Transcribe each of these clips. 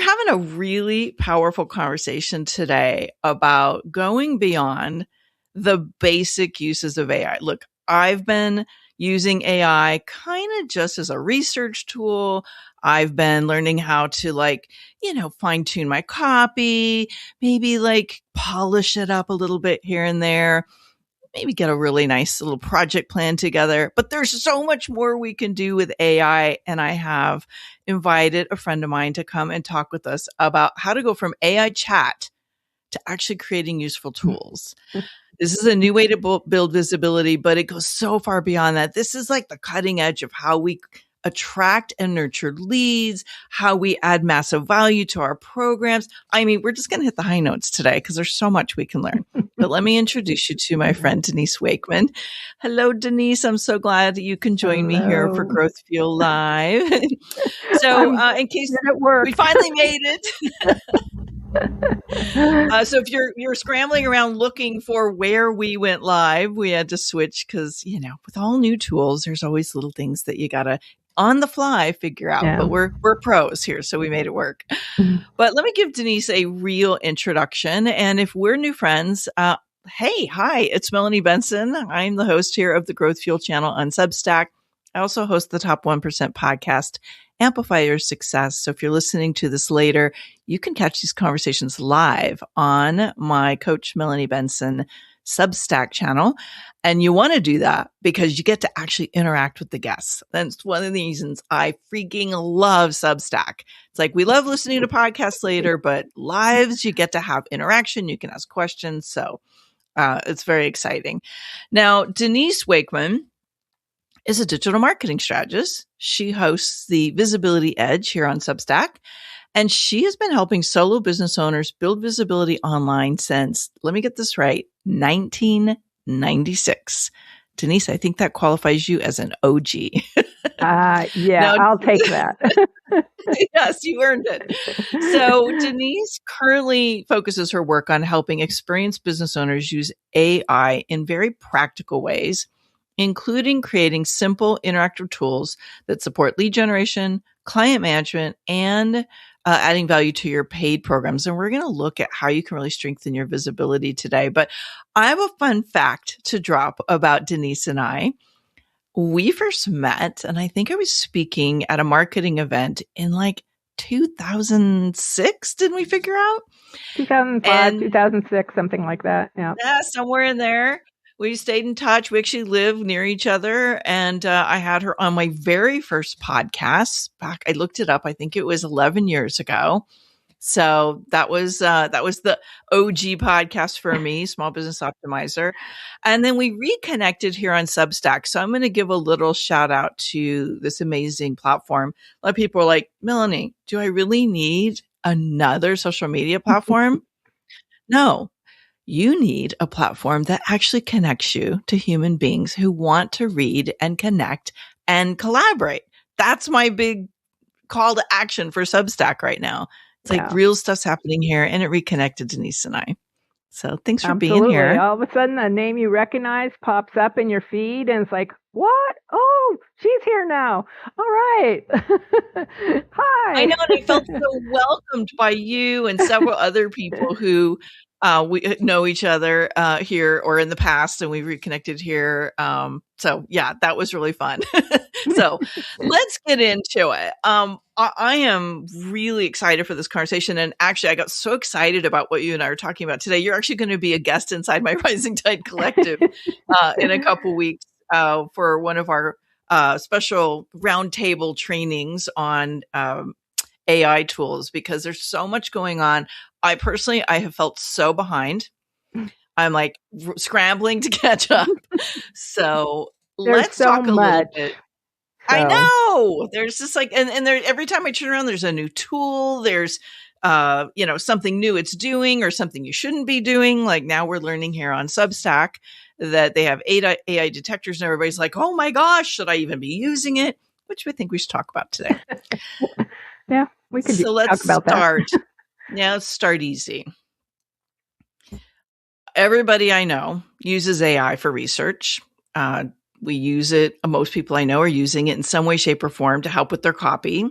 having a really powerful conversation today about going beyond the basic uses of AI. Look, I've been using AI kind of just as a research tool. I've been learning how to fine tune my copy, maybe polish it up a little bit here and there, maybe get a really nice little project plan together. But there's so much more we can do with AI. And I have invited a friend of mine to come and talk with us about how to go from AI chat to actually creating useful tools. This is a new way to build visibility, but it goes so far beyond that. This is like the cutting edge of how we attract and nurture leads, how we add massive value to our programs. I mean, we're just going to hit the high notes today because there's so much we can learn. But let me introduce you to my friend, Denise Wakeman. Hello, Denise. I'm so glad that you can join me here for Growth Fuel Live. So in case we finally made it. So if you're scrambling around looking for where we went live, we had to switch because, with all new tools, there's always little things that you got to on the fly figure out. Yeah. But we're pros here, so we made it work. But let me give Denise a real introduction. And if we're new friends, hi, it's Melanie Benson. I'm the host here of the Growth Fuel channel on Substack. I also host the Top 1% podcast, Amplify Your Success. So if you're listening to this later, you can catch these conversations live on my Coach Melanie Benson Substack channel. And you want to do that because you get to actually interact with the guests. That's one of the reasons I freaking love Substack. It's like we love listening to podcasts later, but lives, you get to have interaction. You can ask questions. So it's very exciting. Now, Denise Wakeman is a digital marketing strategist. She hosts the Visibility Edge here on Substack. And she has been helping solo business owners build visibility online since, let me get this right, 1996. Denise, I think that qualifies you as an OG. Yeah, now, I'll take that. Yes, you earned it. So Denise currently focuses her work on helping experienced business owners use AI in very practical ways, including creating simple interactive tools that support lead generation, client management, and adding value to your paid programs. And we're going to look at how you can really strengthen your visibility today. But I have a fun fact to drop about Denise and I. We first met, and I think I was speaking at a marketing event in 2006, didn't we figure out? 2005, 2006, something like that. Yeah, somewhere in there. We stayed in touch. We actually lived near each other. And I had her on my very first podcast back. I looked it up. I think it was 11 years ago. So that was the OG podcast for me, Small Business Optimizer. And then we reconnected here on Substack. So I'm going to give a little shout out to this amazing platform. A lot of people are like, Melanie, do I really need another social media platform? No. You need a platform that actually connects you to human beings who want to read and connect and collaborate. That's my big call to action for Substack right now. It's like real stuff's happening here, and it reconnected Denise and I. So thanks for being here. All of a sudden, a name you recognize pops up in your feed, and it's like, what? Oh, she's here now. All right. Hi. I know, and I felt so welcomed by you and several other people who we know each other here or in the past, and we reconnected here. So yeah, that was really fun. So let's get into it. I am really excited for this conversation. And actually, I got so excited about what you and I are talking about today. You're actually going to be a guest inside my Rising Tide Collective in a couple weeks for one of our special roundtable trainings on AI tools, because there's so much going on. I have felt so behind. I'm scrambling to catch up. So let's talk a little bit. So. I know there's just and there, every time I turn around, there's a new tool. There's, something new it's doing or something you shouldn't be doing. Like now we're learning here on Substack that they have AI detectors, and everybody's like, oh my gosh, should I even be using it? Which I think we should talk about today. Yeah, we could let's talk about start. That. Yeah, let's start easy. Everybody I know uses AI for research. We use it. Most people I know are using it in some way, shape, or form to help with their copy.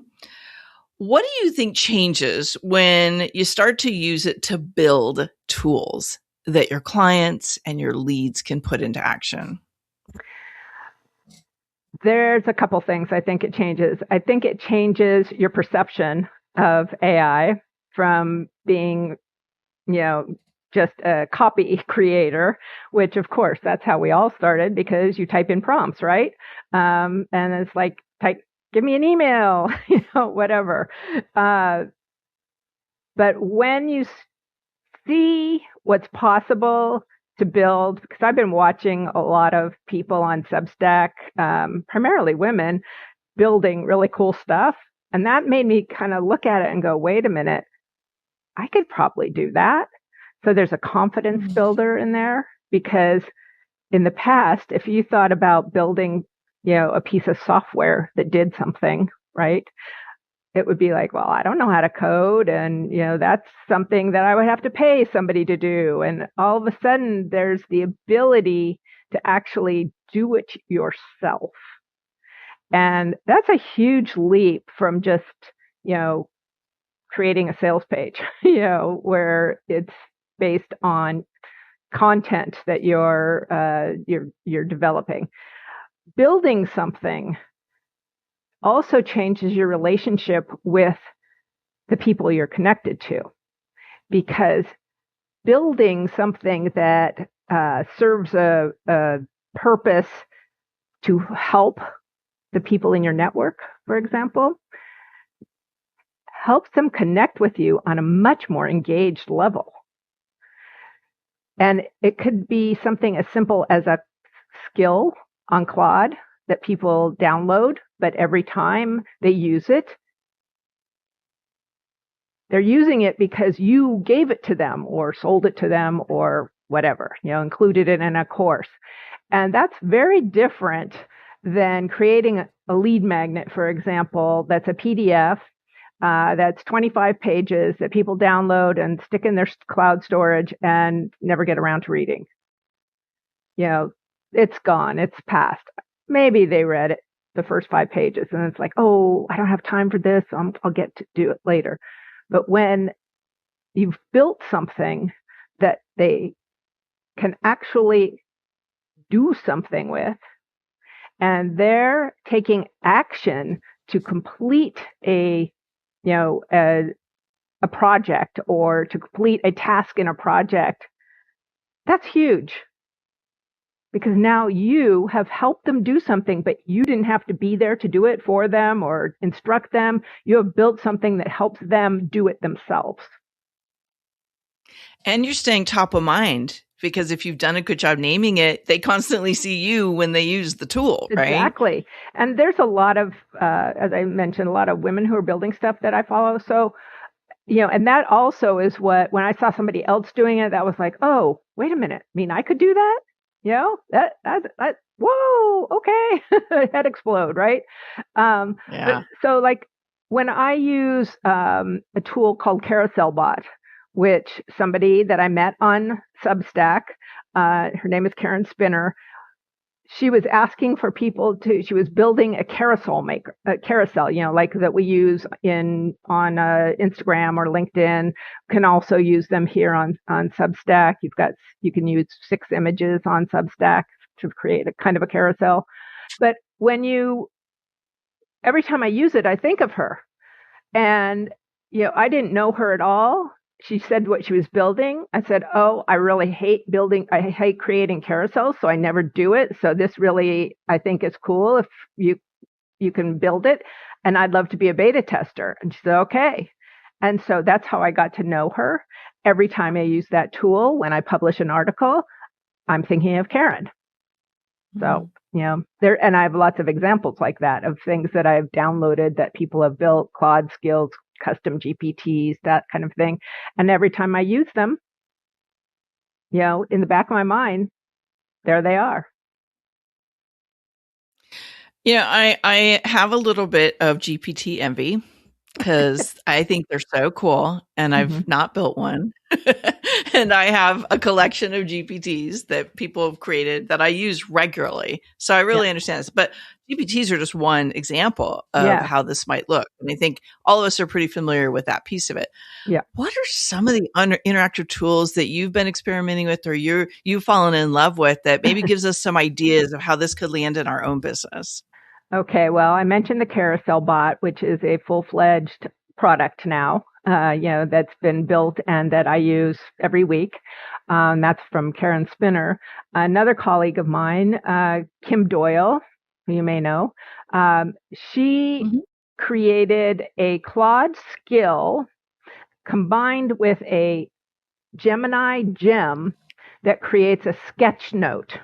What do you think changes when you start to use it to build tools that your clients and your leads can put into action? There's a couple things I think it changes. I think it changes your perception of AI from being, just a copy creator, which of course that's how we all started because you type in prompts, right? And it's like, give me an email, whatever. But when you see what's possible to build, because I've been watching a lot of people on Substack, primarily women, building really cool stuff. And that made me kind of look at it and go, wait a minute, I could probably do that. So there's a confidence builder in there, because in the past, if you thought about building, a piece of software that did something, right? It would be like, well, I don't know how to code. And, that's something that I would have to pay somebody to do. And all of a sudden there's the ability to actually do it yourself. And that's a huge leap from just, creating a sales page, where it's based on content that you're developing. Building something also changes your relationship with the people you're connected to, because building something that serves a purpose to help the people in your network, for example, helps them connect with you on a much more engaged level. And it could be something as simple as a skill on Claude that people download, but every time they use it, they're using it because you gave it to them or sold it to them or whatever, included it in a course. And that's very different than creating a lead magnet, for example, that's a PDF that's 25 pages that people download and stick in their cloud storage and never get around to reading. It's gone. It's past. Maybe they read it, the first 5 pages, and it's like, oh, I don't have time for this. I'll get to do it later. But when you've built something that they can actually do something with, and they're taking action to complete a project or to complete a task in a project, that's huge. Because now you have helped them do something, but you didn't have to be there to do it for them or instruct them. You have built something that helps them do it themselves. And you're staying top of mind, because if you've done a good job naming it, they constantly see you when they use the tool, right? Exactly. And there's a lot of, as I mentioned, a lot of women who are building stuff that I follow. So, and that also is what, when I saw somebody else doing it, that was like, oh, wait a minute. I mean, I could do that? That whoa, okay. Head explode, right? Yeah. So like when I use a tool called Carousel Bot, which somebody that I met on Substack, her name is Karen Spinner, she was asking for people she was building a carousel like that we use on Instagram or LinkedIn. Can also use them here on Substack. You can use 6 images on Substack to create a kind of a carousel. But every time I use it, I think of her. And, I didn't know her at all. She said what she was building. I said, oh, I really hate creating carousels, so I never do it. So this really, I think, is cool if you can build it. And I'd love to be a beta tester. And she said, okay. And so that's how I got to know her. Every time I use that tool, when I publish an article, I'm thinking of Karen. So, and I have lots of examples like that of things that I've downloaded that people have built, Claude skills, custom GPTs, that kind of thing. And every time I use them, in the back of my mind, there they are. I have a little bit of GPT envy, because I think they're so cool, and I've not built one. And I have a collection of GPTs that people have created that I use regularly. So I really understand this. But GPTs are just one example of how this might look. And I think all of us are pretty familiar with that piece of it. Yeah. What are some of the interactive tools that you've been experimenting with or you've fallen in love with that maybe gives us some ideas of how this could land in our own business? Okay, well, I mentioned the carousel bot, which is a full-fledged product now, that's been built and that I use every week. That's from Karen Spinner. Another colleague of mine, Kim Doyle, who you may know, she created a Claude skill combined with a Gemini gem that creates a sketch note,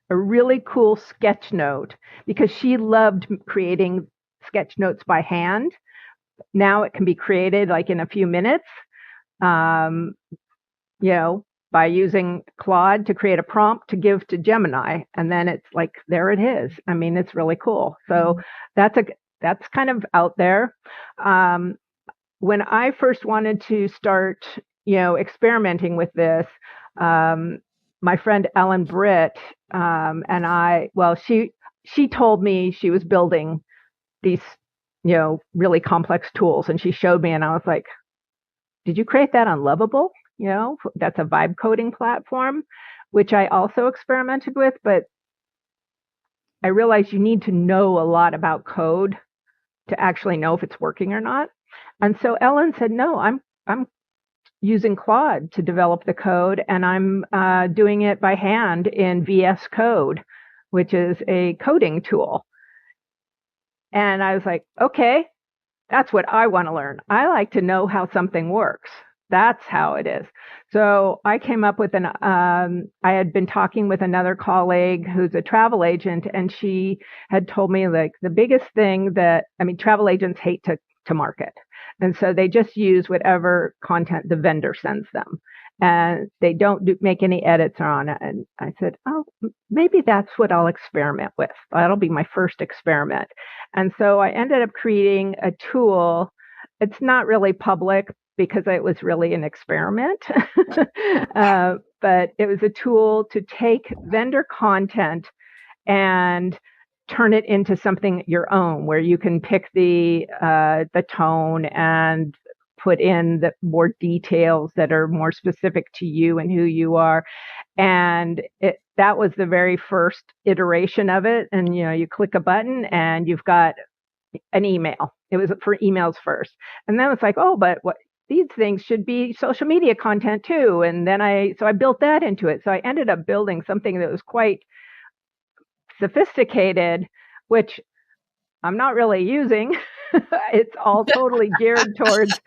a really cool sketch note, because she loved creating sketch notes by hand. Now it can be created like in a few minutes, by using Claude to create a prompt to give to Gemini. And then it's like, there it is. I mean, it's really cool. So that's kind of out there. When I first wanted to start, experimenting with this, my friend Ellen Britt and I, she told me she was building these, really complex tools, and she showed me, and I was like, "Did you create that on Lovable? That's a vibe coding platform," which I also experimented with, but I realized you need to know a lot about code to actually know if it's working or not. And so Ellen said, "No, I'm using Claude to develop the code, and I'm doing it by hand in VS Code, which is a coding tool." And I was like, okay, that's what I want to learn. I like to know how something works. That's how it is. So I came up with I had been talking with another colleague who's a travel agent, and she had told me, like, the biggest thing travel agents hate to market. And so they just use whatever content the vendor sends them. And they don't make any edits on it. And I said, oh, maybe that's what I'll experiment with. That'll be my first experiment. And so I ended up creating a tool. It's not really public because it was really an experiment. But it was a tool to take vendor content and turn it into something your own, where you can pick the tone and put in the more details that are more specific to you and who you are. And that was the very first iteration of it. And, you click a button and you've got an email. It was for emails first. And then it's like, oh, but these things should be social media content too. And then I built that into it. So I ended up building something that was quite sophisticated, which I'm not really using. It's all totally geared towards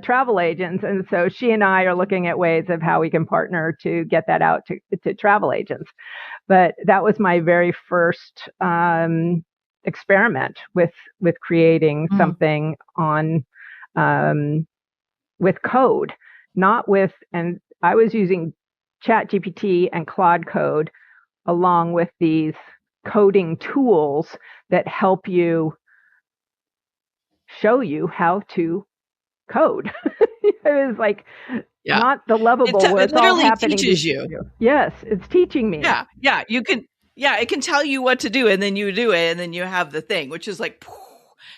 travel agents. And so she and I are looking at ways of how we can partner to get that out to travel agents. But that was my very first experiment with creating something on with code, and I was using ChatGPT and Claude Code along with these coding tools that help you show you how to code. It was like not the Lovable where it's all happening. It literally teaches you. Yes, it's teaching me. Yeah. You can. Yeah, it can tell you what to do, and then you do it, and then you have the thing, which is like,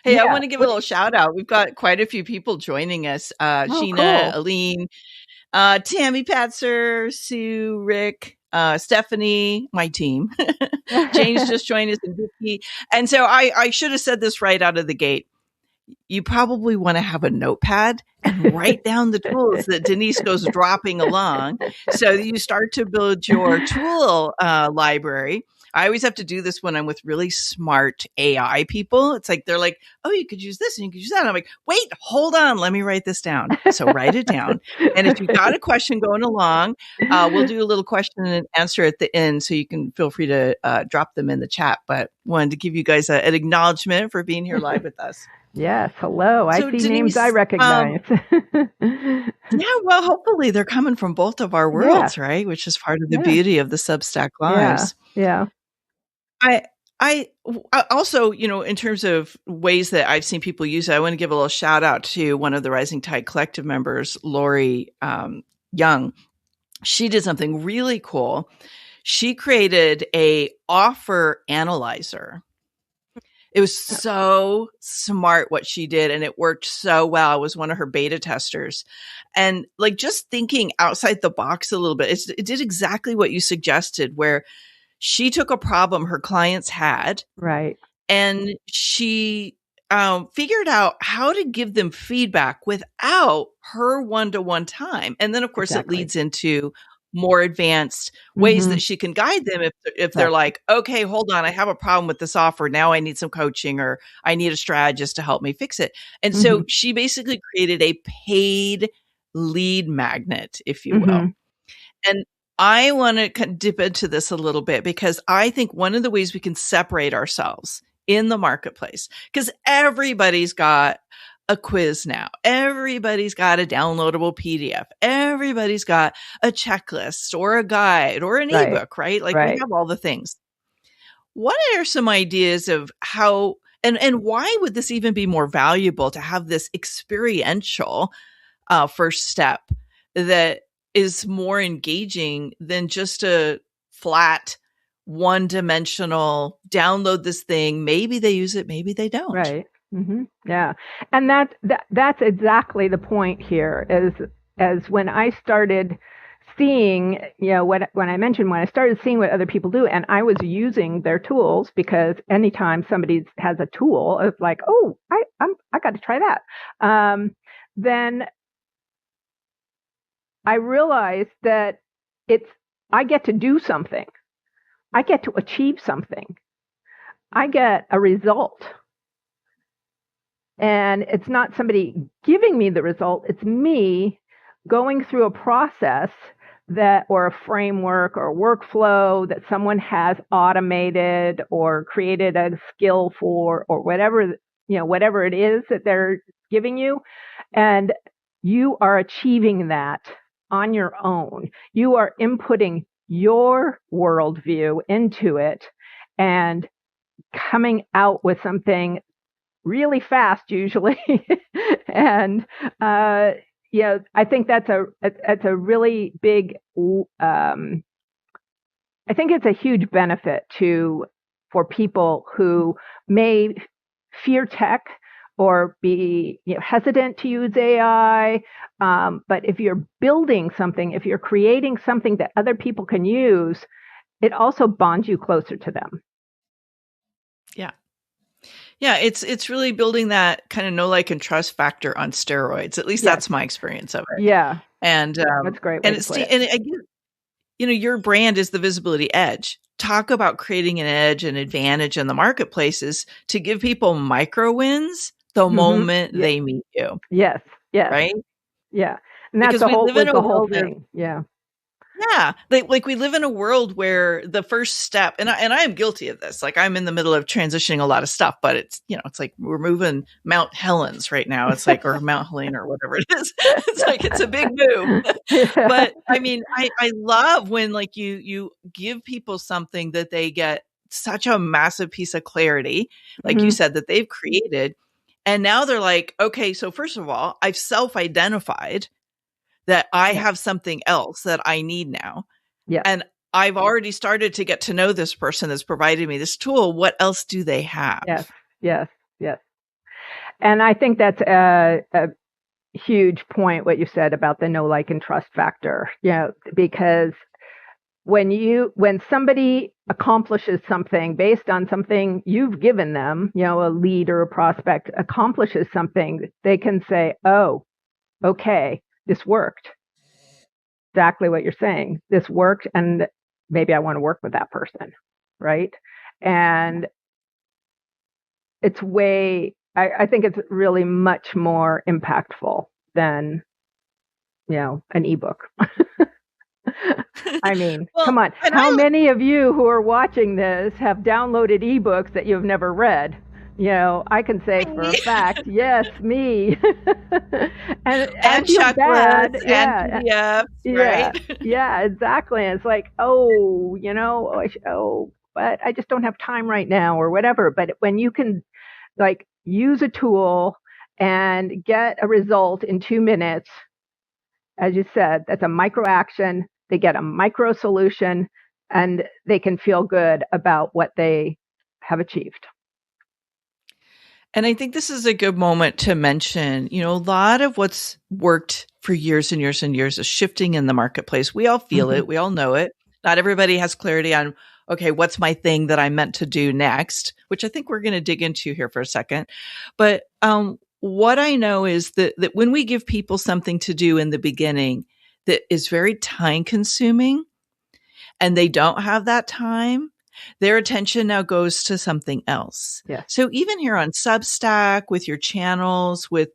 hey, I want to give a little shout out. We've got quite a few people joining us. Sheena, cool. Aline, Tammy Patzer, Sue, Rick, Stephanie, my team. Jane's just joined us, and Vicky. And so I should have said this right out of the gate. You probably want to have a notepad and write down the tools that Denise goes dropping along, so you start to build your tool library. I always have to do this when I'm with really smart AI people. It's like, they're like, oh, you could use this and you could use that. And I'm like, wait, hold on. Let me write this down. So write it down. And if you've got a question going along, we'll do a little question and answer at the end. So you can feel free to drop them in the chat. But wanted to give you guys an acknowledgement for being here live with us. Yes. Hello. So I see Denise, names I recognize. Yeah. Well, hopefully they're coming from both of our worlds, right? Which is part of the beauty of the Substack Lives. Yeah. I also, in terms of ways that I've seen people use it, I want to give a little shout out to one of the Rising Tide Collective members, Lori Young. She did something really cool. She created a offer analyzer. It was so smart what she did, and it worked so well. I was one of her beta testers. And like just thinking outside the box a little bit, it did exactly what you suggested, where she took a problem her clients had. Right. And she figured out how to give them feedback without her one-to-one time. And then, of course, it leads into more advanced ways that she can guide them if they're like, okay, hold on, I have a problem with this offer. Now I need some coaching, or I need a strategist to help me fix it. And so she basically created a paid lead magnet, if you will. And I want to dip into this a little bit, because I think one of the ways we can separate ourselves in the marketplace, because everybody's got a quiz now. Everybody's got a downloadable PDF. Everybody's got a checklist or a guide or an ebook, right? Like we have all the things. What are some ideas of how, and why would this even be more valuable to have this experiential first step that is more engaging than just a flat, one-dimensional download this thing? Maybe they use it, maybe they don't. Right. Yeah. And that's exactly the point here, as when I started seeing, when I mentioned when I started seeing what other people do, and I was using their tools, because anytime somebody has a tool, it's like, oh, I got to try that. Then I realized that I get to do something. I get to achieve something. I get a result. And it's not somebody giving me the result. It's me going through a process or a framework or a workflow that someone has automated or created a skill for, or whatever it is that they're giving you. And you are achieving that on your own. You are inputting your worldview into it and coming out with something really fast, usually. And I think that's a really big. I think it's a huge benefit for people who may fear tech or be hesitant to use AI. But if you're building something, if you're creating something that other people can use, it also bonds you closer to them. Yeah. Yeah, it's really building that kind of know, like, and trust factor on steroids. At least that's my experience of it. Yeah. And that's great. And again, your brand is the visibility edge. Talk about creating an edge and advantage in the marketplaces to give people micro wins the moment they meet you. Yes. Yes. Right? Yeah. And that's the whole thing. Yeah. Yeah. Like we live in a world where the first step, and I am guilty of this. Like I'm in the middle of transitioning a lot of stuff, but it's, it's like we're moving Mount Helens right now. It's like, or Mount Helena or whatever it is. It's like, it's a big move. But I mean, I love when like you give people something that they get such a massive piece of clarity, like you said, that they've created. And now they're like, okay, so first of all, I've self-identified that I have something else that I need now. Yeah. And I've already started to get to know this person that's provided me this tool. What else do they have? Yes. And I think that's a huge point, what you said about the know, like, and trust factor. Because when somebody accomplishes something based on something you've given them, a lead or a prospect accomplishes something, they can say, oh, okay, this worked. Exactly what you're saying. This worked, and maybe I want to work with that person, right? And it's I think it's really much more impactful than, an ebook. I mean, come on. How many of you who are watching this have downloaded ebooks that you've never read? I can say for a fact, yes, me. and checklists and PDFs, right? Yeah, exactly. And it's like, oh, but I just don't have time right now or whatever. But when you can like use a tool and get a result in 2 minutes, as you said, that's a micro action. They get a micro solution and they can feel good about what they have achieved. And I think this is a good moment to mention, a lot of what's worked for years and years and years is shifting in the marketplace. We all feel it. We all know it. Not everybody has clarity on, okay, what's my thing that I'm meant to do next, which I think we're going to dig into here for a second. But what I know is that when we give people something to do in the beginning that is very time consuming and they don't have that time, their attention now goes to something else. Yeah. So even here on Substack, with your channels, with,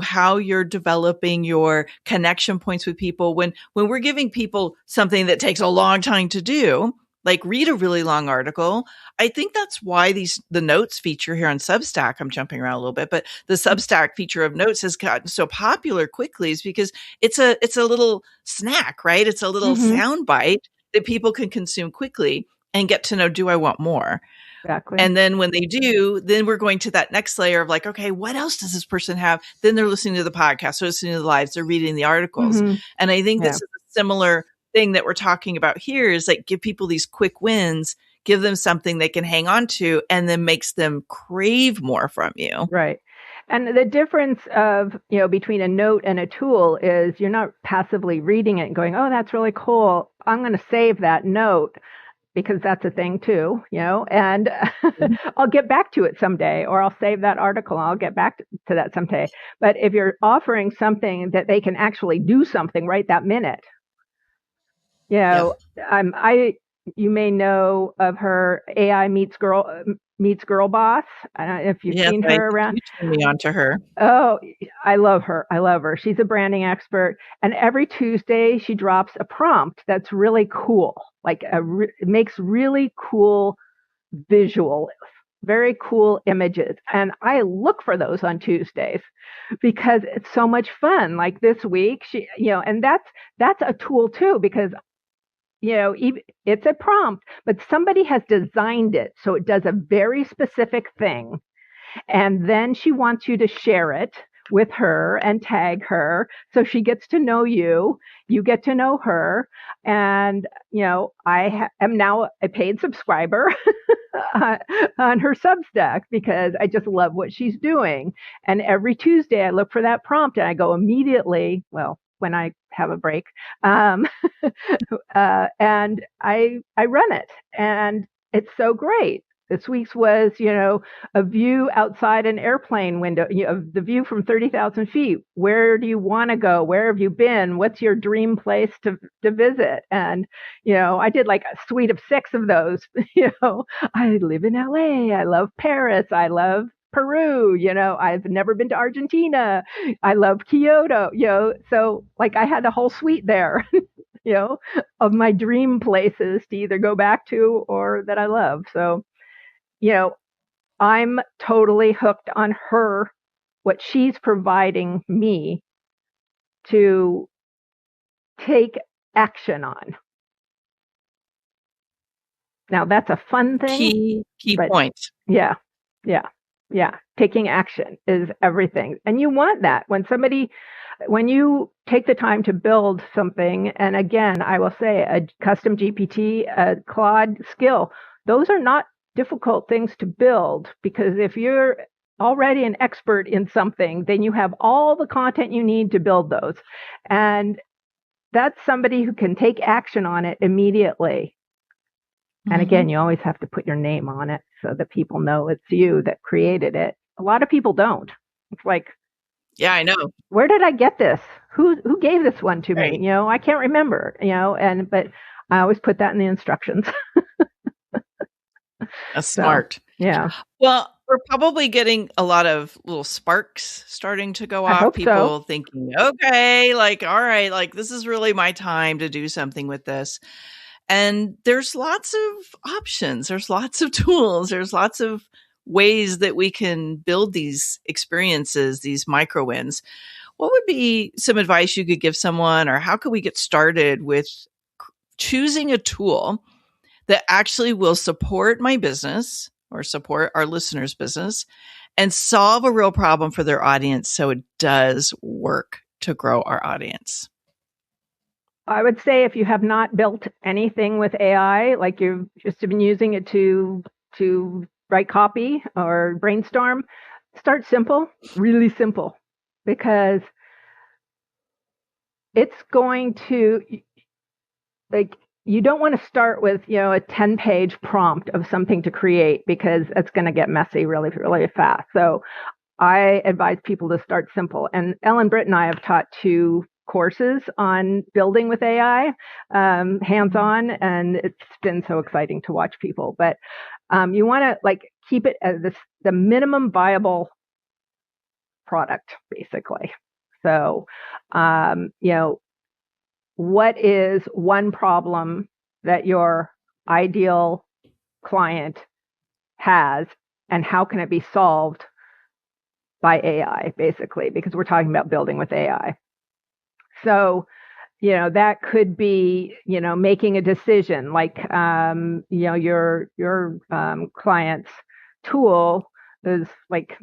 how you're developing your connection points with people, when we're giving people something that takes a long time to do, like read a really long article, I think that's why the notes feature here on Substack, I'm jumping around a little bit, but the Substack feature of notes has gotten so popular quickly is because it's a little snack, right? It's a little sound bite that people can consume quickly and get to know, do I want more? Exactly. And then when they do, then we're going to that next layer of like, okay, what else does this person have? Then they're listening to the podcast, they're listening to the lives, they're reading the articles. And I think this is a similar thing that we're talking about here is like give people these quick wins, give them something they can hang on to, and then makes them crave more from you. Right. And the difference of, between a note and a tool is you're not passively reading it and going, oh, that's really cool. I'm going to save that note because that's a thing too, and I'll get back to it someday, or I'll save that article and I'll get back to that someday. But if you're offering something that they can actually do something right that minute, you may know of her AI meets girl boss. If you've seen her around. You turned me on to her. Oh, I love her. She's a branding expert. And every Tuesday she drops a prompt that's really cool. Like it makes really cool visual, very cool images. And I look for those on Tuesdays because it's so much fun. Like this week, she, and that's a tool too, because it's a prompt, but somebody has designed it so it does a very specific thing. And then she wants you to share it with her and tag her. So she gets to know you, you get to know her. And, I am now a paid subscriber on her Substack because I just love what she's doing. And every Tuesday I look for that prompt and I go immediately, when I have a break, and I run it, and it's so great. This week's was, a view outside an airplane window, the view from 30,000 feet. Where do you want to go? Where have you been? What's your dream place to visit? And, I did like a suite of 6 of those. I live in LA. I love Paris. I love Peru, I've never been to Argentina. I love Kyoto, so like I had a whole suite there, of my dream places to either go back to or that I love. So, I'm totally hooked on her, what she's providing me to take action on. Now that's a fun thing. Key point. Yeah. Taking action is everything. And you want that when you take the time to build something. And again, I will say a custom GPT, a Claude skill, those are not difficult things to build, because if you're already an expert in something, then you have all the content you need to build those. And that's somebody who can take action on it immediately. And again, you always have to put your name on it so that people know it's you that created it. A lot of people don't. It's like, yeah, I know. Where did I get this? Who gave this one to me? I can't remember, but I always put that in the instructions. That's smart. Yeah. Well, we're probably getting a lot of little sparks starting to go off. People thinking, okay, like, all right, like this is really my time to do something with this. And there's lots of options. There's lots of tools. There's lots of ways that we can build these experiences, these micro wins. What would be some advice you could give someone, or how could we get started with choosing a tool that actually will support my business or support our listeners' business and solve a real problem for their audience so it does work to grow our audience? I would say if you have not built anything with AI, like you've just been using it to write copy or brainstorm, start simple, really simple, because it's going to, like, you don't want to start with, a 10-page prompt of something to create, because it's going to get messy really, really fast. So I advise people to start simple. And Ellen, Britt, and I have taught 2 courses on building with AI, hands-on, and it's been so exciting to watch people. But you want to keep it as the minimum viable product, basically. So, what is one problem that your ideal client has, and how can it be solved by AI, basically, because we're talking about building with AI. So, that could be, making a decision, like, your client's tool is like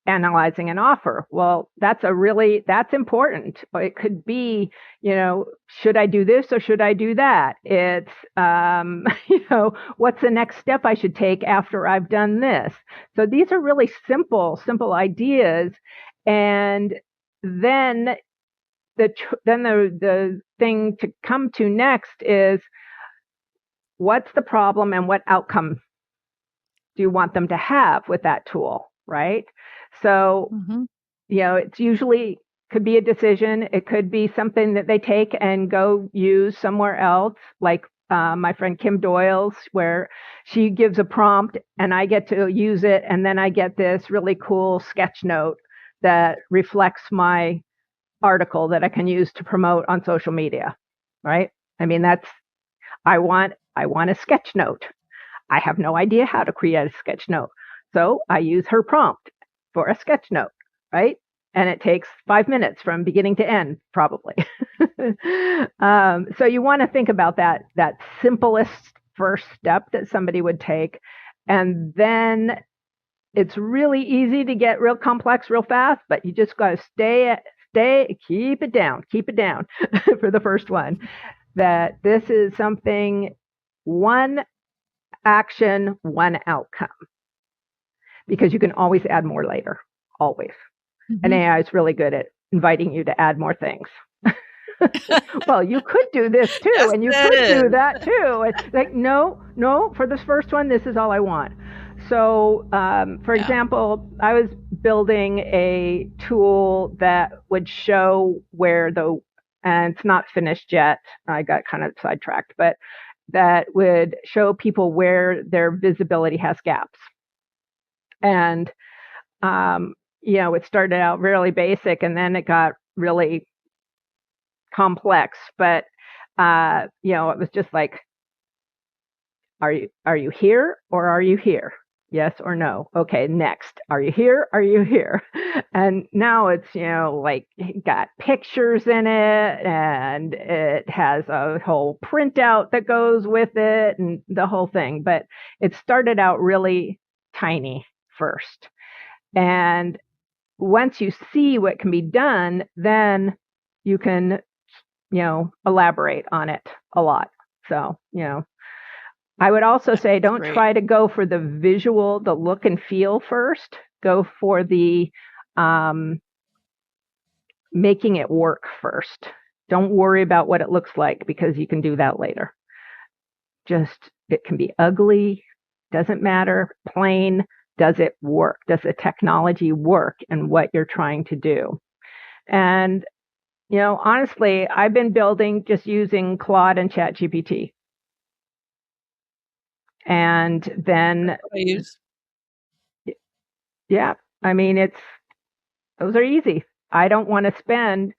analyzing an offer. Well, that's important. It could be, should I do this or should I do that? It's, what's the next step I should take after I've done this? So these are really simple ideas. And then the thing to come to next is, what's the problem and what outcome do you want them to have with that tool, right? So, it's usually could be a decision. It could be something that they take and go use somewhere else, like my friend Kim Doyle's, where she gives a prompt and I get to use it, and then I get this really cool sketch note that reflects my article that I can use to promote on social media, right? I mean, I want a sketch note. I have no idea how to create a sketch note. So I use her prompt for a sketch note, right? And it takes 5 minutes from beginning to end, probably. So you want to think about that simplest first step that somebody would take. And then it's really easy to get real complex real fast, but you just got to keep it down for the first one. That this is something, one action, one outcome, because you can always add more later, always. And AI is really good at inviting you to add more things. Well, you could do this too, yes, and you could do that too. It's like, no, for this first one, this is all I want. So, for example, I was building a tool that would show where and it's not finished yet. I got kind of sidetracked, but that would show people where their visibility has gaps. And, it started out really basic, and then it got really complex. But, it was just like, are you here or are you here? Yes or no? Okay, next. Are you here? Are you here? And now it's, it got pictures in it, and it has a whole printout that goes with it and the whole thing. But it started out really tiny first. And once you see what can be done, then you can, elaborate on it a lot. So, I would also say don't try to go for the visual, the look and feel first. Go for the making it work first. Don't worry about what it looks like, because you can do that later. It can be ugly, doesn't matter, plain. Does it work? Does the technology work in what you're trying to do? And, honestly, I've been building just using Claude and ChatGPT. And then, yeah, I mean, those are easy. I don't want to spend,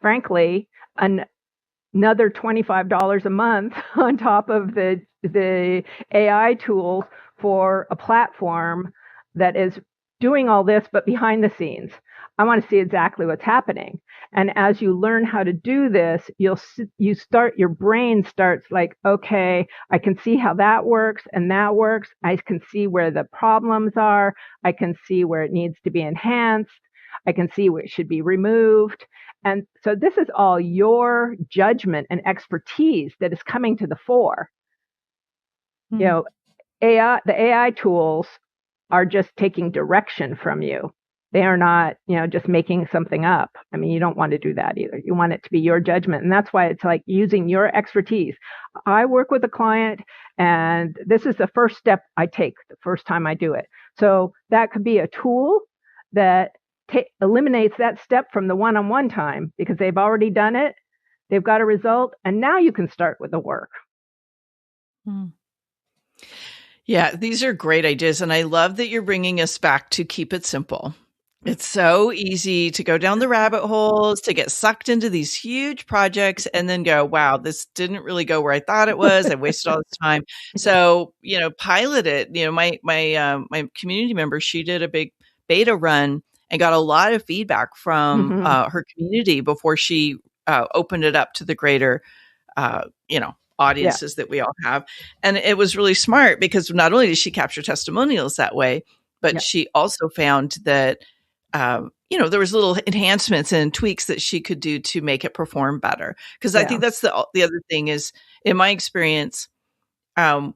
frankly, another $25 a month on top of the AI tools for a platform that is doing all this, but behind the scenes. I want to see exactly what's happening. And as you learn how to do this, your brain starts like, okay, I can see how that works and that works. I can see where the problems are. I can see where it needs to be enhanced. I can see where it should be removed. And so this is all your judgment and expertise that is coming to the fore. Mm-hmm. You know, the AI tools are just taking direction from you. They are not, just making something up. I mean, you don't want to do that either. You want it to be your judgment. And that's why it's like using your expertise. I work with a client, and this is the first step I take the first time I do it. So that could be a tool that eliminates that step from the one-on-one time, because they've already done it. They've got a result. And now you can start with the work. Yeah, these are great ideas. And I love that you're bringing us back to keep it simple. It's so easy to go down the rabbit holes, to get sucked into these huge projects and then go, wow, this didn't really go where I thought it was. I wasted all this time. So, pilot it. My community member, she did a big beta run and got a lot of feedback from her community before she opened it up to the greater, audiences that we all have. And it was really smart because not only did she capture testimonials that way, but she also found that there was little enhancements and tweaks that she could do to make it perform better. Because I think that's the other thing is, in my experience,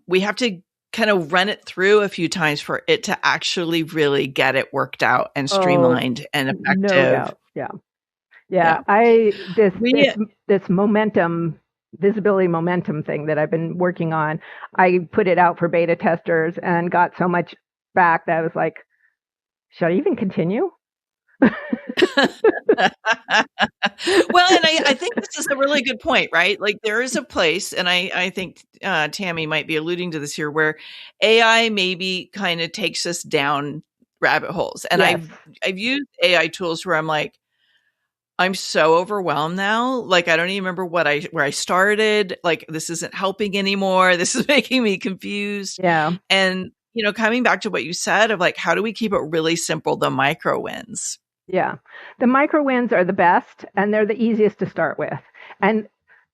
we have to kind of run it through a few times for it to actually really get it worked out and streamlined and effective. No doubt. This momentum, visibility momentum thing that I've been working on, I put it out for beta testers and got so much back that I was like, should I even continue? Well, and I think this is a really good point, right? Like there is a place, and I think Tammy might be alluding to this here, where AI maybe kind of takes us down rabbit holes. And I've used AI tools where I'm like, I'm so overwhelmed now. Like, I don't even remember where I started. Like, this isn't helping anymore. This is making me confused. Yeah. And, coming back to what you said of like, how do we keep it really simple? The micro wins. Yeah. The micro wins are the best, and they're the easiest to start with. And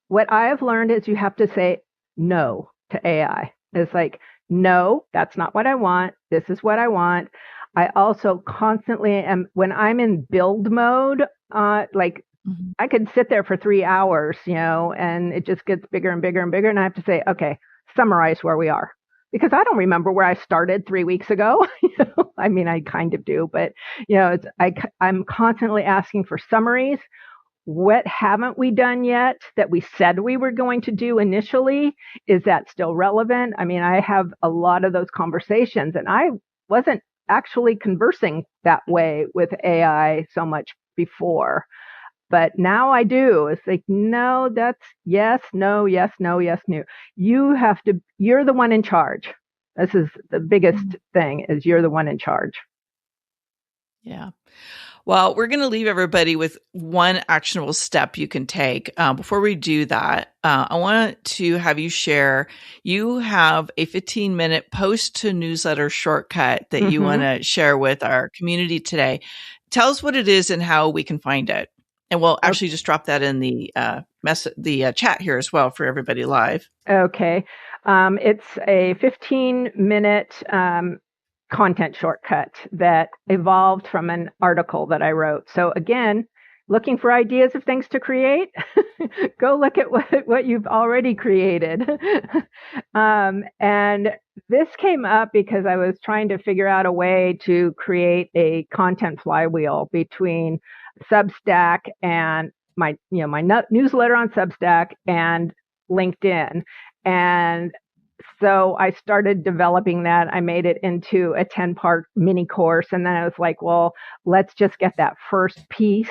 what I have learned is you have to say no to AI. It's like, no, that's not what I want. This is what I want. I also constantly am, when I'm in build mode, I could sit there for 3 hours, and it just gets bigger and bigger and bigger. And I have to say, okay, summarize where we are. Because I don't remember where I started 3 weeks ago. I mean, I kind of do, but I'm constantly asking for summaries. What haven't we done yet that we said we were going to do initially? Is that still relevant? I mean, I have a lot of those conversations, and I wasn't actually conversing that way with AI so much before. But now I do. It's like, no, that's yes, no, yes, no, yes, no. You're the one in charge. This is the biggest thing, is you're the one in charge. Yeah. Well, we're going to leave everybody with one actionable step you can take. Before we do that, I want to have you share, you have a 15-minute post to newsletter shortcut that you want to share with our community today. Tell us what it is and how we can find it. And we'll actually just drop that in the chat here as well for everybody live. Okay. It's a 15-minute content shortcut that evolved from an article that I wrote. So again, looking for ideas of things to create, go look at what you've already created. And this came up because I was trying to figure out a way to create a content flywheel between Substack and my newsletter on Substack and LinkedIn. And so I started developing that. I made it into a 10-part mini course. And then I was like, well, let's just get that first piece,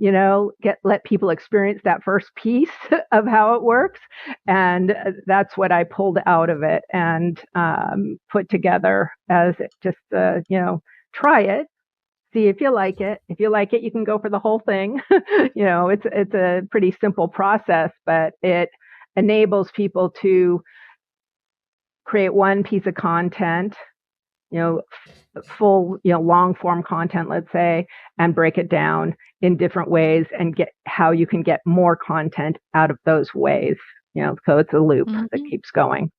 let people experience that first piece of how it works. And that's what I pulled out of it and put together as just, try it. See if you like it. If you like it, you can go for the whole thing. It's a pretty simple process, but it enables people to create one piece of content full, long form content, let's say, and break it down in different ways and get how you can get more content out of those ways. So it's a loop that keeps going.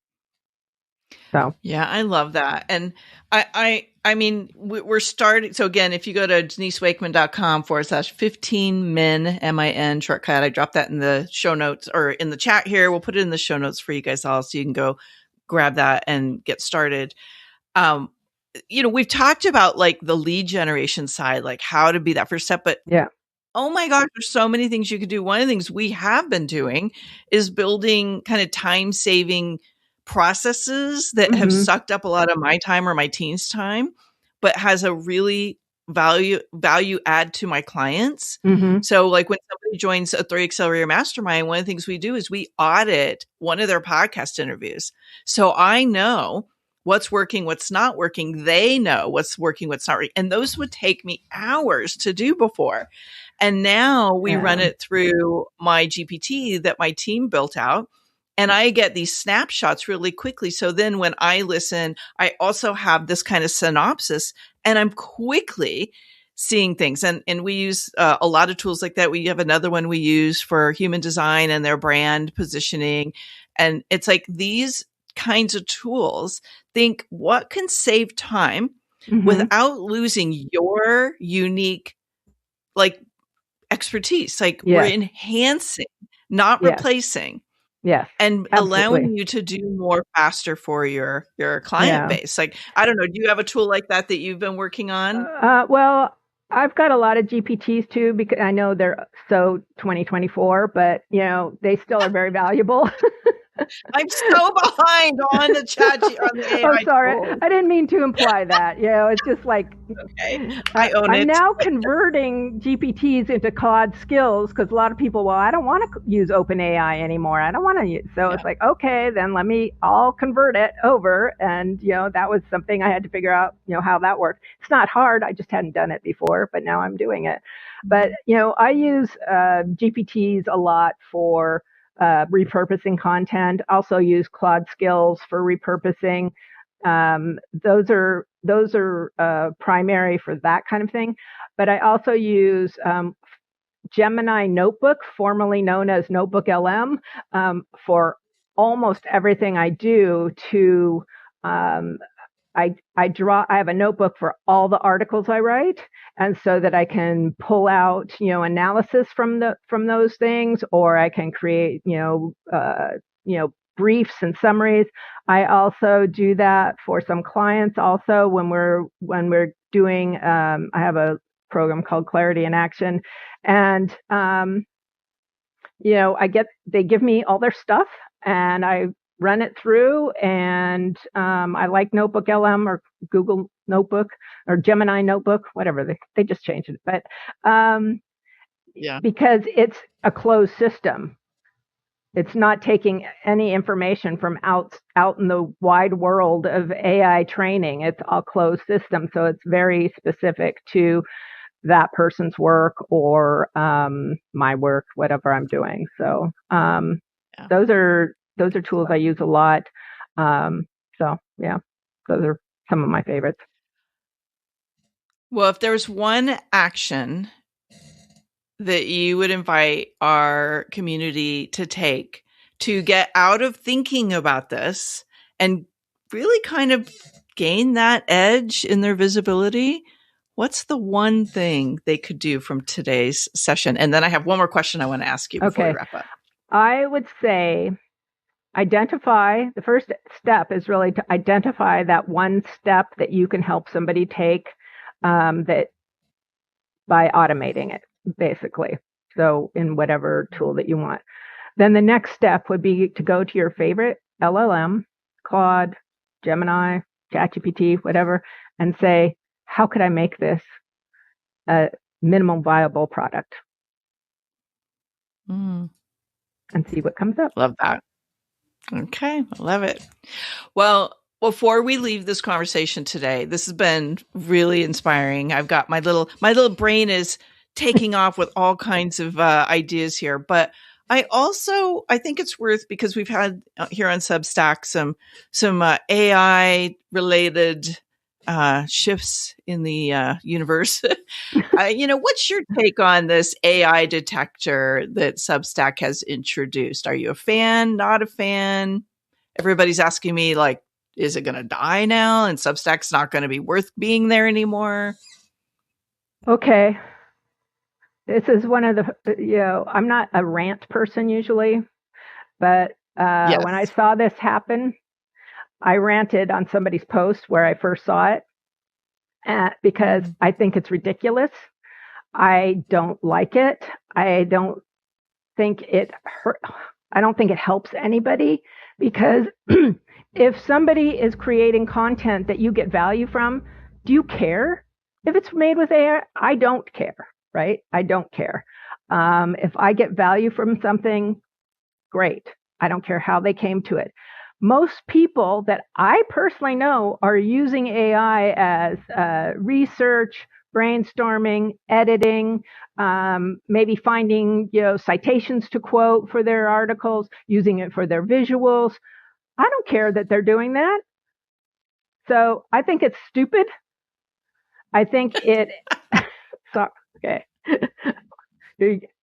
So yeah, I love that. And I mean, we're starting. So again, if you go to denisewakeman.com/15min, MIN shortcut, I dropped that in the show notes or in the chat here. We'll put it in the show notes for you guys all, so you can go grab that and get started. We've talked about like the lead generation side, like how to be that first step, but yeah. Oh my gosh, there's so many things you could do. One of the things we have been doing is building kind of time-saving processes that have sucked up a lot of my time or my team's time, but has a really value add to my clients. So like when somebody joins a 3 Accelerator Mastermind, one of the things we do is we audit one of their podcast interviews. So I know what's working, what's not working. They know what's working, what's not working. And those would take me hours to do before. And now we run it through my GPT that my team built out. And I get these snapshots really quickly. So then when I listen, I also have this kind of synopsis and I'm quickly seeing things. And we use a lot of tools like that. We have another one we use for human design and their brand positioning. And it's like these kinds of tools, think what can save time without losing your unique, like, expertise. Like we're enhancing, not replacing. Yes. And allowing you to do more faster for your client base. Like, I don't know, do you have a tool like that you've been working on? Well, I've got a lot of GPTs too, because I know they're so 2024, but they still are very valuable. I'm so behind on the chat on the AI. I'm sorry. Tool. I didn't mean to imply that. It's just like I own it. I'm now converting GPTs into Claude skills because a lot of people, I don't want to use OpenAI anymore. I don't want to use. So it's like, okay, then I'll convert it over. And that was something I had to figure out, how that worked. It's not hard. I just hadn't done it before, but now I'm doing it. But I use GPTs a lot for repurposing content. Also use Claude skills for repurposing. Those are primary for that kind of thing. But I also use Gemini Notebook, formerly known as Notebook LM, for almost everything I do. I have a notebook for all the articles I write, and so that I can pull out, analysis from those things, or I can create, briefs and summaries. I also do that for some clients also when we're doing, I have a program called Clarity in Action, and, they give me all their stuff and I run it through, and I like Notebook LM or Google Notebook or Gemini Notebook, whatever, they just changed it. But because it's a closed system. It's not taking any information from out in the wide world of AI training. It's a closed system, so it's very specific to that person's work or my work, whatever I'm doing. So those are tools I use a lot. Those are some of my favorites. Well, if there's one action that you would invite our community to take to get out of thinking about this and really kind of gain that edge in their visibility, what's the one thing they could do from today's session? And then I have one more question I want to ask you before we wrap up. I would say the first step is really to identify that one step that you can help somebody take that by automating it, basically. So in whatever tool that you want. Then the next step would be to go to your favorite LLM, Claude, Gemini, ChatGPT, whatever, and say, how could I make this a minimum viable product? And see what comes up. Love that. Okay, I love it. Well, before we leave this conversation today, this has been really inspiring. I've got my little brain is taking off with all kinds of ideas here, but I think it's worth, because we've had here on Substack some AI related shifts in the universe. What's your take on this AI detector that Substack has introduced? Are you a fan, not a fan? Everybody's asking me, like, is it going to die now? And Substack's not going to be worth being there anymore? Okay. This is one of the, I'm not a rant person usually, but Yes. when I saw this happen, I ranted on somebody's post where I first saw it because I think it's ridiculous. I don't like it. I don't think it helps anybody, because if somebody is creating content that you get value from, do you care if it's made with AI? I don't care, right? I don't care. If I get value from something, great. I don't care how they came to it. Most people that I personally know are using AI as research, brainstorming, editing, maybe finding citations to quote for their articles, using it for their visuals. I don't care that they're doing that. So I think it's stupid. I think it. Okay.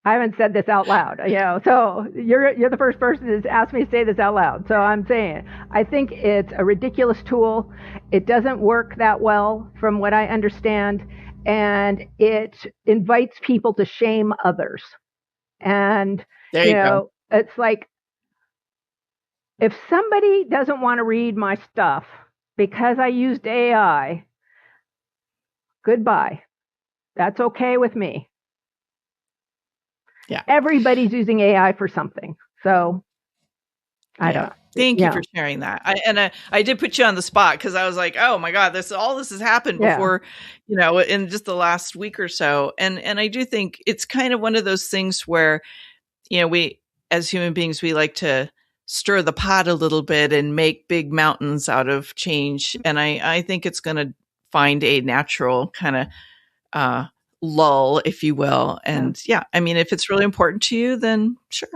I haven't said this out loud, so you're the first person to ask me to say this out loud. So I'm saying it. I think it's a ridiculous tool. It doesn't work that well from what I understand, and it invites people to shame others. And there you go. It's like, if somebody doesn't want to read my stuff because I used AI, goodbye. That's okay with me. Yeah. Everybody's using AI for something. So I don't. Thank you for sharing that. I did put you on the spot because I was like, oh my God, this has happened before, in just the last week or so. And I do think it's kind of one of those things where, we as human beings, we like to stir the pot a little bit and make big mountains out of change. And I think it's going to find a natural kind of lull, if you will. And if it's really important to you, then sure.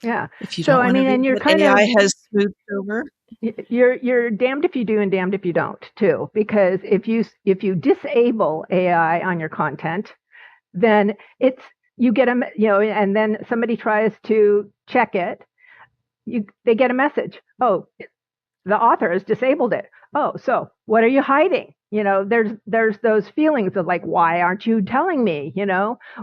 Yeah. If you don't and you're kind AI has smoothed over. You're damned if you do and damned if you don't too, because if you disable AI on your content, then you get and then somebody tries to check it, they get a message. Oh, the author has disabled it. Oh, so what are you hiding? There's those feelings of like, why aren't you telling me?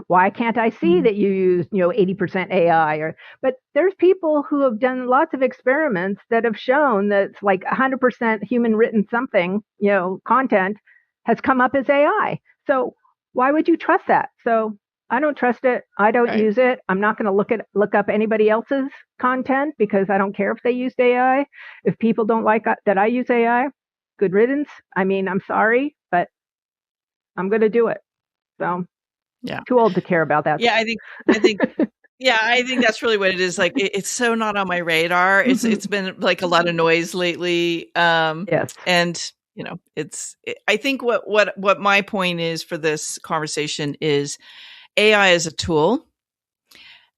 Why can't I see that you used 80% AI? But there's people who have done lots of experiments that have shown that it's like 100% human written something, content has come up as AI. So why would you trust that? So I don't trust it. I don't use it. I'm not going to look up anybody else's content because I don't care if they used AI. If people don't like that I use AI, good riddance. I'm sorry, but I'm going to do it. So too old to care about that. Yeah, I think I think that's really what it is. Like, it's so not on my radar. It's been like a lot of noise lately. Yes. And I think what my point is for this conversation is AI is a tool.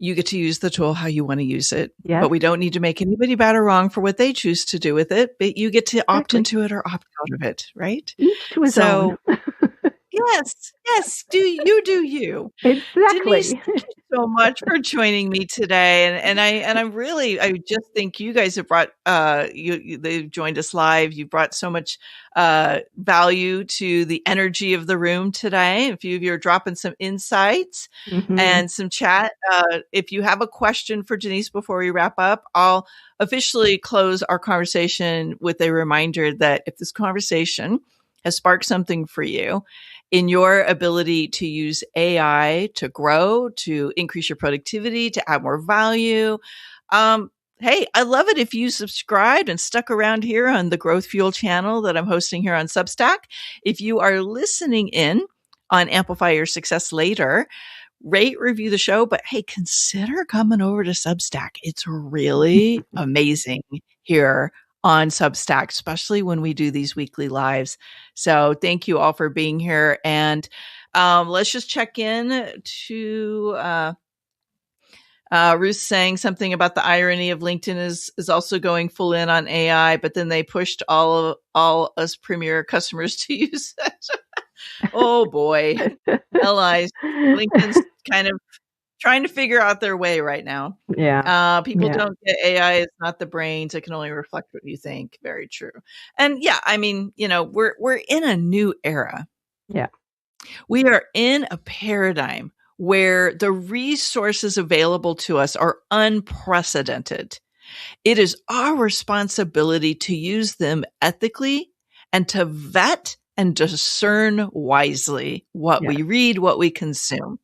You get to use the tool how you want to use it, but we don't need to make anybody bad or wrong for what they choose to do with it. But you get to opt into it or opt out of it, right? Each to his own. Yes. Do you? Exactly. Denise, thank you so much for joining me today. And I just think you guys have brought they've joined us live. You brought so much value to the energy of the room today. A few of you are dropping some insights and some chat. If you have a question for Denise before we wrap up, I'll officially close our conversation with a reminder that if this conversation has sparked something for you in your ability to use AI to grow, to increase your productivity, to add more value, hey, I love it if you subscribed and stuck around here on the Growth Fuel channel that I'm hosting here on Substack. If you are listening in on Amplify Your Success later, rate, review the show, but hey, consider coming over to Substack. It's really amazing here on Substack, especially when we do these weekly lives. So thank you all for being here. And let's just check in to Ruth saying something about the irony of LinkedIn is also going full in on AI, but then they pushed all us premier customers to use it. Oh boy. LIs. LinkedIn's kind of trying to figure out their way right now. Yeah. People don't get AI is not the brains. It can only reflect what you think. Very true. And yeah, I mean, we're in a new era. Yeah. We are in a paradigm where the resources available to us are unprecedented. It is our responsibility to use them ethically and to vet and discern wisely what we read, what we consume.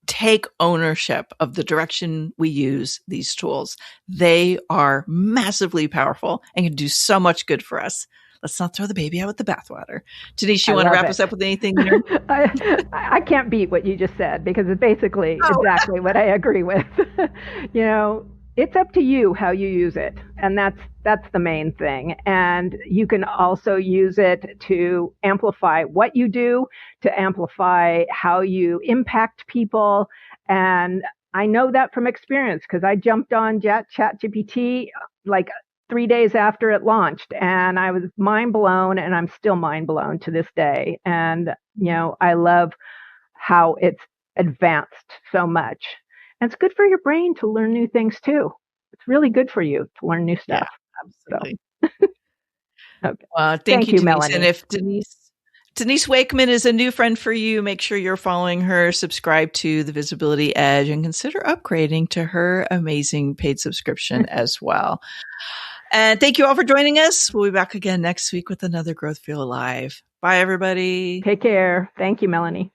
Take ownership of the direction we use these tools. They are massively powerful and can do so much good for us. Let's not throw the baby out with the bathwater. Denise, you want to wrap us up with anything here? I can't beat what you just said because it's basically exactly what I agree with. It's up to you how you use it. And that's the main thing. And you can also use it to amplify what you do, to amplify how you impact people. And I know that from experience because I jumped on ChatGPT like 3 days after it launched, and I was mind blown, and I'm still mind blown to this day. And, I love how it's advanced so much. And it's good for your brain to learn new things too. It's really good for you to learn new stuff. Yeah, absolutely. So. Okay. Thank you, Denise. Melanie. And if Denise Wakeman is a new friend for you, make sure you're following her, subscribe to the Visibility Edge, and consider upgrading to her amazing paid subscription as well. And thank you all for joining us. We'll be back again next week with another Growth Feel Alive. Bye, everybody. Take care. Thank you, Melanie.